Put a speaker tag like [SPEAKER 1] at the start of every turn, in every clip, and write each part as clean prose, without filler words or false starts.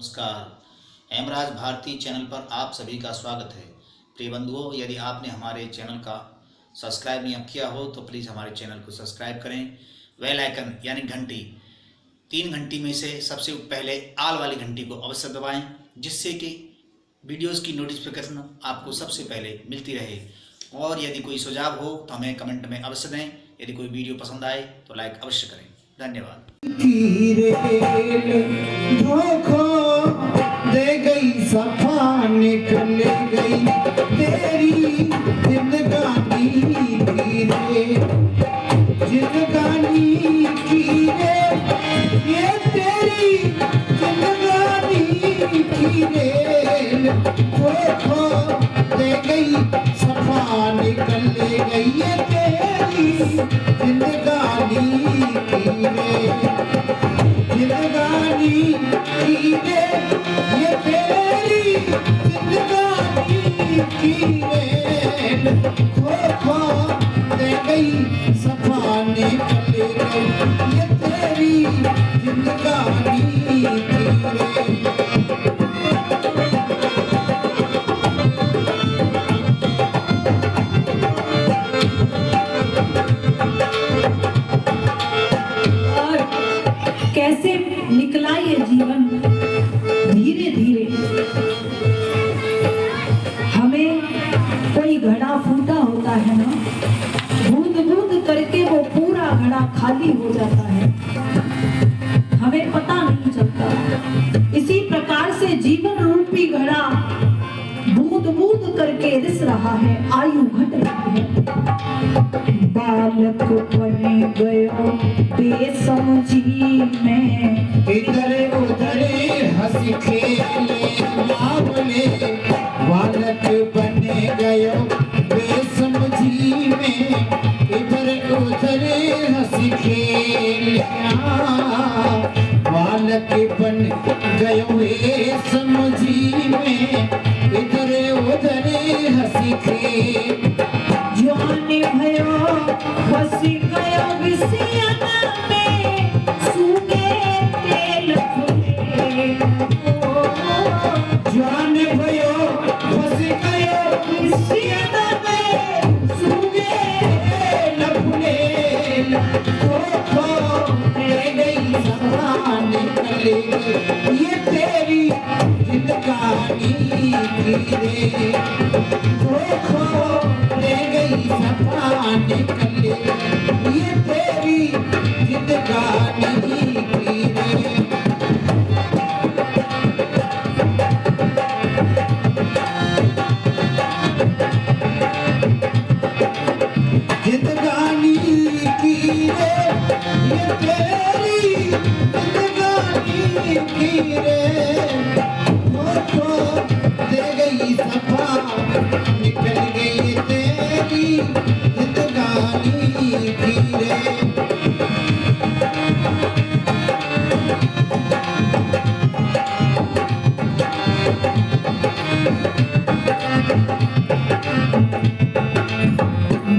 [SPEAKER 1] नमस्कार। हेमराज भारती चैनल पर आप सभी का स्वागत है। प्रिय बंधुओं, यदि आपने हमारे चैनल का सब्सक्राइब नहीं किया हो तो प्लीज़ हमारे चैनल को सब्सक्राइब करें। बेल आइकन यानी घंटी, 3 घंटी में से सबसे पहले आल वाली घंटी को अवश्य दबाएं, जिससे कि वीडियोस की नोटिफिकेशन आपको सबसे पहले मिलती रहे। और यदि कोई सुझाव हो तो हमें कमेंट में अवश्य दें। यदि कोई वीडियो पसंद आए तो लाइक अवश्य करें। धन्यवाद।
[SPEAKER 2] दे गई सफा निकल गई तेरी जिंदगानी की रे, जिंदगानी की रे, ये तेरी जिंदगानी की रे। खो दे गई सफा निकल गई ये तेरी जिंदगानी की रे, जिंदगानी की रे, ये तेरी जिंदगानी की रे। खो दे गई सफा निकल गई ये तेरी जिंदगानी की रे।
[SPEAKER 3] कैसे निकला ये जीवन धीरे धीरे। हमें कोई घड़ा फूटा होता है ना, बूंद बूंद करके वो पूरा घड़ा खाली हो जाता है, हमें पता नहीं चलता। इसी प्रकार से जीवन रूपी घड़ा बूंद बूंद करके रिस रहा है, आयु घट रही है। बालक बने गयो बेसमझी में,
[SPEAKER 2] इधर उधर हंस खेले बावले। बालक बने गयो बेसमझी में, इधर उधर हंस खेलिया। बालक बन गयो बेसमझी में, इधर उधर हंस खेल।
[SPEAKER 3] जाने भयो बसी गयो विषयन में, सूखे तेल फुले।
[SPEAKER 2] जाने भयो बस गयो
[SPEAKER 3] विषयन में, सूखे
[SPEAKER 2] न फुले। खो दे गई सफा निकल गई ये तेरी जिंदगानी की रे। खो दे गई सफा निकल गई ये तेरी जिंदगानी की रे। जिंदगानी की रे, ये तेरी जिंदगानी की रे। खो दे गई सफा निकल गई तेरी जिंदगानी की रे।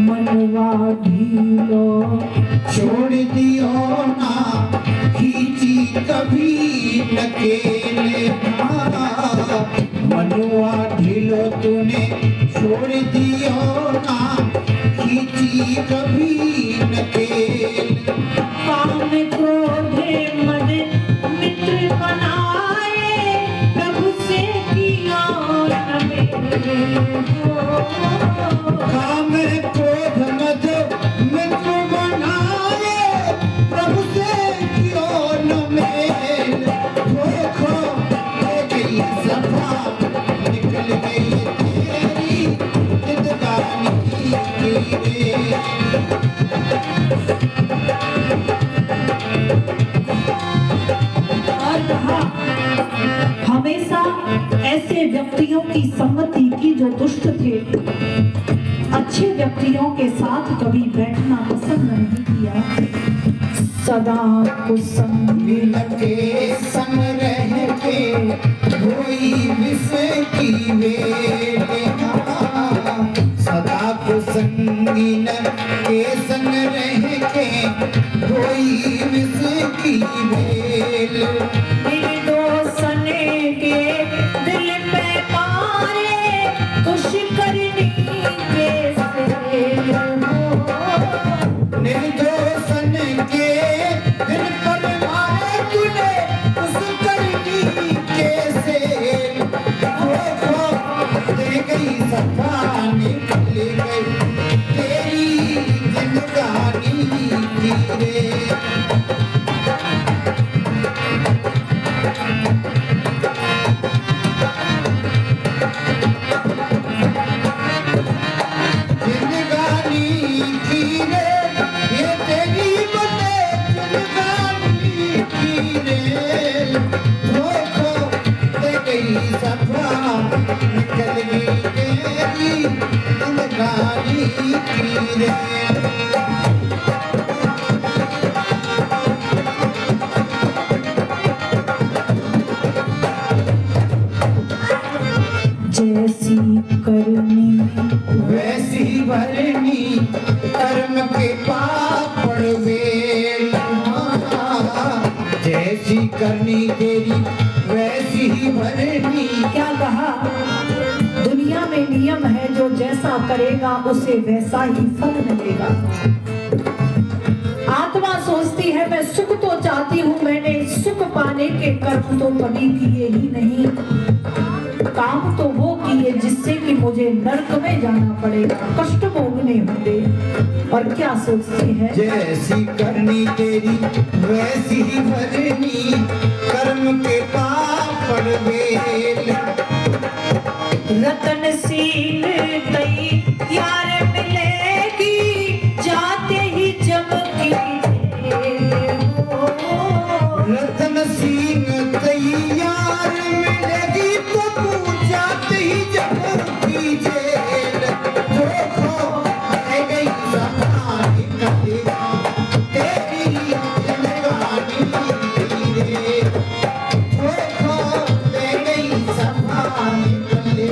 [SPEAKER 3] मनवा ढीलो
[SPEAKER 2] छोड़ दियो ना खींची कभी नकेले ना। मनुआ ढीलो तूने छोड़ दियो ना खींची कभी नकेल।
[SPEAKER 3] काम क्रोधे मन मित्र बनाए, प्रभु से किया न मेरे।
[SPEAKER 2] काम क्रोध मद मित्र बनाए, प्रभु से क्यों न मेल। खो दे गई सफा निकल गई तेरी जिंदगानी की रे।
[SPEAKER 3] और कहा, हमेशा ऐसे व्यक्तियों की संगति की जो दुष्ट थे, अच्छे व्यक्तियों के साथ कभी बैठना पसंद नहीं किया। सदा कुसंग
[SPEAKER 2] के संग रह के कोई विष की वेला। सदा कुसंगीन के संग रह के कोई विष की वेल।
[SPEAKER 3] निर्दोष ने
[SPEAKER 2] जिंदगानी की रे ये तेरी बने जिंदगानी की रे खो खो दे गई सफा निकल गई तेरी जिंदगानी की रे
[SPEAKER 3] जैसी करनी
[SPEAKER 2] वैसी भरनी कर्म के पापड़ वेल जैसी करनी तेरी वैसी ही भरनी
[SPEAKER 3] क्या कहा? दुनिया में नियम है, जो जैसा करेगा उसे वैसा ही फल मिलेगा। आत्मा सोचती है मैं सुख तो चाहती हूँ, मैंने सुख पाने के कर्म तो कभी किए ही नहीं, काम तो वो किए जिससे कि मुझे नरक में जाना पड़ेगा, कष्ट भोगने होंगे। और क्या सोचती है?
[SPEAKER 2] जैसी करनी तेरी वैसी ही भरनी कर्म के पापड़ वेल
[SPEAKER 3] रतन सील तई यार मिलेगी जाते ही चमकी
[SPEAKER 2] रतन सिंह तैयार मिलेगी तो पूजाते ही जब की जेल खो खो रह गई सफाई कटे तेरी जिंदगानी की रे खो खो रह गई सफाई कटे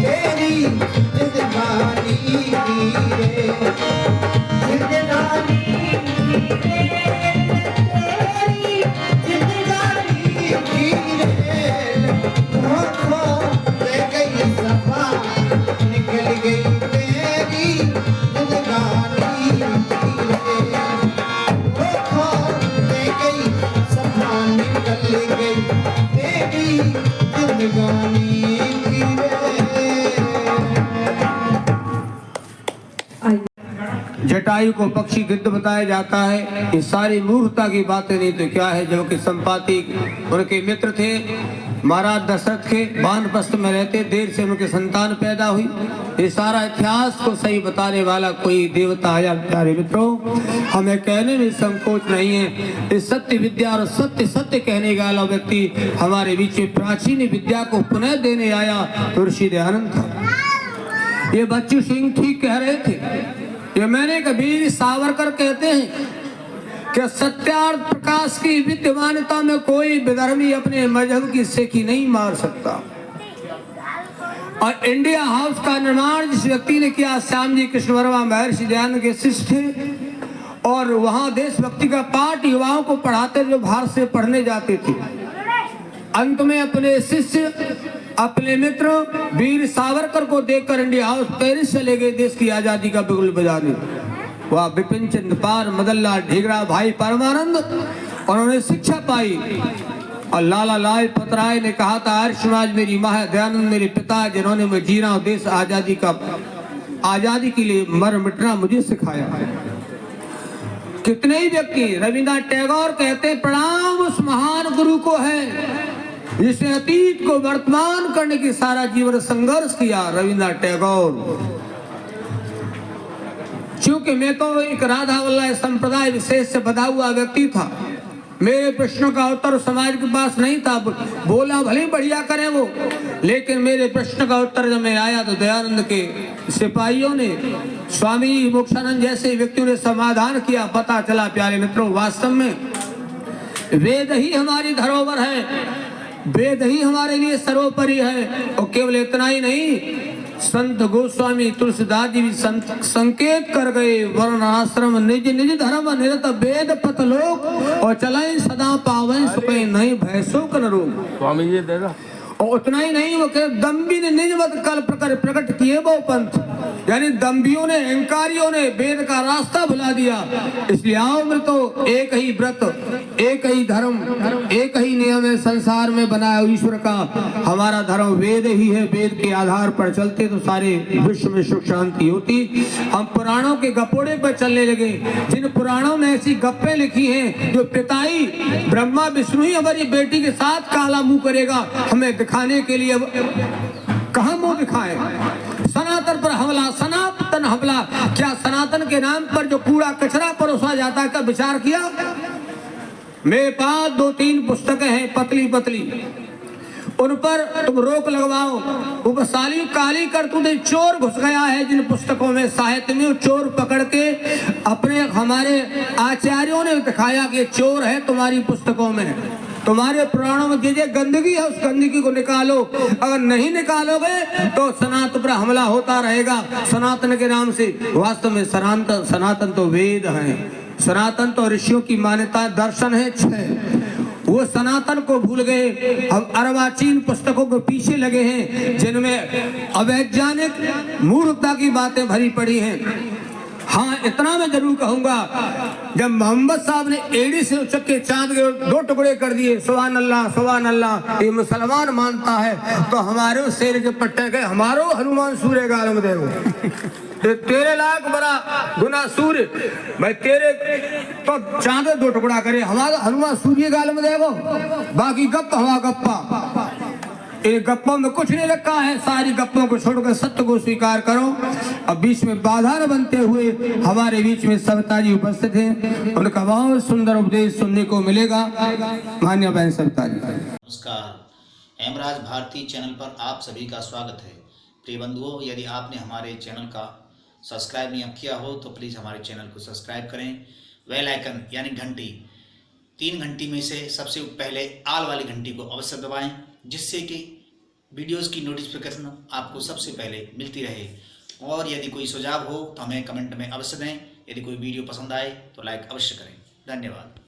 [SPEAKER 2] तेरी जिंदगानी की रे जिंदगानी निकल गई तेरी जिंदगानी गई सफा निकल गई तेरी जिंदगानी
[SPEAKER 4] जटायु को पक्षी गिद्ध बताया जाता है। ये सारी मूर्खता की बातें नहीं तो क्या है, जबकि संपाति उनके मित्र थे। महाराज दशरथ के वानप्रस्थ में रहते, देर से उनके संतान पैदा हुई। ये सारा इतिहास को सही बताने वाला कोई देवता आया। प्यारे मित्रों, हमें कहने में संकोच नहीं है। इस सत्य विद्या और सत्य सत्य कहने वाला व्यक्ति हमारे बीच में प्राचीन विद्या को पुनः देने आया ऋषि दयानंद था। ये बच्चू सिंह ठीक कह रहे थे। ये मैंने कबीर सावरकर कहते हैं कि सत्यार्थ प्रकाश की विद्यमानता में कोई विधर्मी अपने मजहब की सेखी नहीं मार सकता। और इंडिया हाउस का निर्माण जिस व्यक्ति ने किया, श्याम जी कृष्ण वर्मा महर्षि दयानंद के शिष्य थे, और वहां देशभक्ति का पाठ युवाओं को पढ़ाते जो बाहर से पढ़ने जाते थे। अंत में अपने शिष्य अपने मित्र वीर सावरकर को देखकर इंडिया हाउस पेरिस चले गए देश की आजादी का बिगुल बजाने। वह बिपिन चंद्र पाल, मदन लाल ढीगरा, भाई परमानंद, उन्होंने शिक्षा पाई। और लाला लाल पतराय ने कहा था, आर्य समाज मेरी माँ है, दयानंद मेरे पिता, जिन्होंने मैं जी रहा हूं देश आजादी के लिए मर मिटना मुझे सिखाया। कितने ही व्यक्ति, रविन्द्रनाथ टैगोर कहते प्रणाम उस महान गुरु को है जिसने अतीत को वर्तमान करने की सारा जीवन संघर्ष किया। रविन्द्रनाथ टैगोर। क्योंकि मैं तो एक राधा वल्लभ संप्रदाय विशेष से बधा हुआ व्यक्ति था, मेरे प्रश्नों का उत्तर समाज के पास नहीं था। बोला भले बढ़िया करें वो, लेकिन मेरे प्रश्न का उत्तर जब मैं आया तो दयानंद के सिपाहियों ने, स्वामी मोक्षानंद जैसे व्यक्तियों ने समाधान किया। पता चला प्यारे मित्रों, वास्तव में वेद ही हमारी धरोहर है, वेद ही हमारे लिए सर्वोपरि है। और केवल इतना ही नहीं, संत गोस्वामी तुलसीदास जी भी संकेत कर गए, वर्ण आश्रम निज निज धर्म निरत वेद पथ लोक, और चलाएं सदा पावन सुख नहीं भय शोक न रोग।
[SPEAKER 5] स्वामी जी देगा।
[SPEAKER 4] और उतना ही नहीं, वो कहे दम्भी ने निजमत कल प्रकट किए वो पंथ, यानी दम्भियों ने, अहंकारियों ने वेद का रास्ता भुला दिया। इसलिए आओ तो एक ही व्रत, एक ही धर्म, एक ही नियम है संसार में बनाया ईश्वर का। हमारा धर्म वेद ही है, वेद के आधार पर चलते तो सारे विश्व में सुख शांति होती। हम पुराणों के गपोड़े पर चलने लगे, जिन पुराणों में ऐसी गप्पे लिखी हैं जो पिताई ब्रह्मा विष्णु ही हमारी बेटी के साथ काला मुंह करेगा हमें दिखाने के लिए, कहां मुंह दिखाए। सनातन पर हमला, सनातन हमला, क्या सनातन के नाम पर जो कूड़ा कचरा परोसा जाता है, का विचार किया? मेरे पास 2-3 पुस्तकें हैं पतली पतली, उन पर तुम रोक लगवाओ। उपसाली काली करतूतें, चोर घुस गया है जिन पुस्तकों में, साहित्य में। चोर पकड़ के अपने हमारे आचार्यों ने दिखाया कि चोर है तुम्हारी पुस्तकों में, तुम्हारे पुराणों में जो गंदगी है उस गंदगी को निकालो। अगर नहीं निकालोगे तो सनातन पर हमला होता रहेगा सनातन के नाम से। वास्तव में सनातन तो वेद है, सनातन तो ऋषियों की मान्यता दर्शन है 6। वो सनातन को भूल गए, हम अर्वाचीन पुस्तकों के पीछे लगे हैं जिनमें अवैज्ञानिक मूर्खता की बातें भरी पड़ी हैं। हाँ, इतना मैं जरूर कहूंगा, जब मोहम्मद साहब ने एड़ी से उचक के चांद के 2 टुकड़े कर दिए, सुभान अल्लाह सुभान अल्लाह, ये मुसलमान मानता है, तो हमारे शेर के पट्टे गए, हमारो हनुमान सूर्य गाल में देखो, तेरे लाख बड़ा गुना सूर्य भाई, तेरे तो चांद 2 टुकड़ा करे, हमारा हनुमान सूर्य गाल में देखो। बाकी गप्पा हवा गप्पा, एक गप्पों में कुछ नहीं रखा है, सारी गप्पों को छोड़कर सत्य को स्वीकार करो। अब बीच में बाधा न बनते हुए हमारे बीच में सविता जी उपस्थित हैं, उनका बहुत सुंदर उपदेश सुनने को मिलेगा। मान्य बहन सविता जी।
[SPEAKER 1] नमस्कार, हेमराज भारती चैनल पर आप सभी का स्वागत है। प्रिय बंधुओं, यदि आपने हमारे चैनल का सब्सक्राइब नहीं किया हो तो प्लीज़ हमारे चैनल को सब्सक्राइब करें। बेल आइकन यानी घंटी, 3 घंटी में से सबसे पहले आल वाली घंटी को अवश्य दबाएं, जिससे कि वीडियोस की नोटिफिकेशन आपको सबसे पहले मिलती रहे। और यदि कोई सुझाव हो तो हमें कमेंट में अवश्य दें। यदि कोई वीडियो पसंद आए तो लाइक अवश्य करें। धन्यवाद।